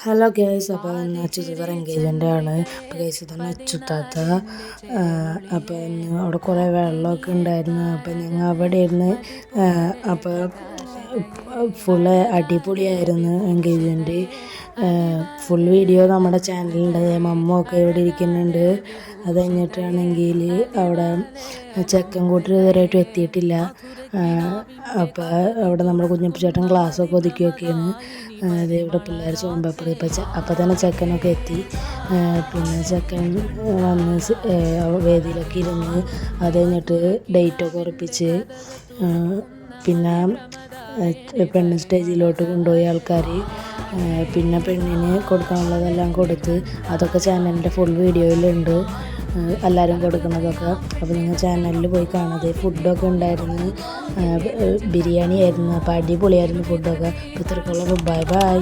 Hello guys, അപ്പോൾ ഇന്ന് അച്ചുചിവർ engagement ആണ്. അപ്പോൾ ഗേസ് ഇതാണ് അച്ചുത്താത്ത. അപ്പോൾ ഇന്ന് അവിടെ കുറേ വെള്ളമൊക്കെ ഉണ്ടായിരുന്നു. അപ്പോൾ ഞങ്ങൾ അവിടെ ഇരുന്ന് അപ്പോൾ ഫുള്ള് അടിപൊളിയായിരുന്നു എൻഗേജ്മെൻറ്റ്. ഫുൾ വീഡിയോ നമ്മുടെ ചാനലുണ്ട്. മമ്മൊക്കെ ഇവിടെ ഇരിക്കുന്നുണ്ട്. അത് കഴിഞ്ഞിട്ടാണെങ്കിൽ അവിടെ ചെക്കൻ കൂട്ടർ ഇതുവരെയായിട്ടും എത്തിയിട്ടില്ല. അപ്പോൾ അവിടെ നമ്മുടെ കുഞ്ഞപ്പച്ചേട്ടൻ ഗ്ലാസ്സൊക്കെ ഒതുക്കി വെക്കുകയാണ്. അത് ഇവിടെ പിള്ളേർ ചോമ്പപ്പോൾ അപ്പോൾ തന്നെ ചെക്കനൊക്കെ എത്തി. പിന്നെ ചെക്കൻ വന്ന് വേദിയിലൊക്കെ ഇരുന്ന് അത് കഴിഞ്ഞിട്ട് ഡേറ്റൊക്കെ ഉറപ്പിച്ച് പിന്നെ പെണ്ണ് സ്റ്റേജിലോട്ട് കൊണ്ടുപോയി ആൾക്കാർ. പിന്നെ പെണ്ണിന് കൊടുക്കാനുള്ളതെല്ലാം കൊടുത്ത് അതൊക്കെ ചാനലിൻ്റെ ഫുൾ വീഡിയോയിലുണ്ട്, എല്ലാവരും കൊടുക്കുന്നതൊക്കെ. അപ്പോൾ നിങ്ങൾ ചാനലിൽ പോയി കാണാതെ. ഫുഡൊക്കെ ഉണ്ടായിരുന്നു, ബിരിയാണി ആയിരുന്നു. അപ്പോൾ അടിപൊളിയായിരുന്നു ഫുഡൊക്കെ. ഇത്രക്കുള്ള ബൈ ബൈ.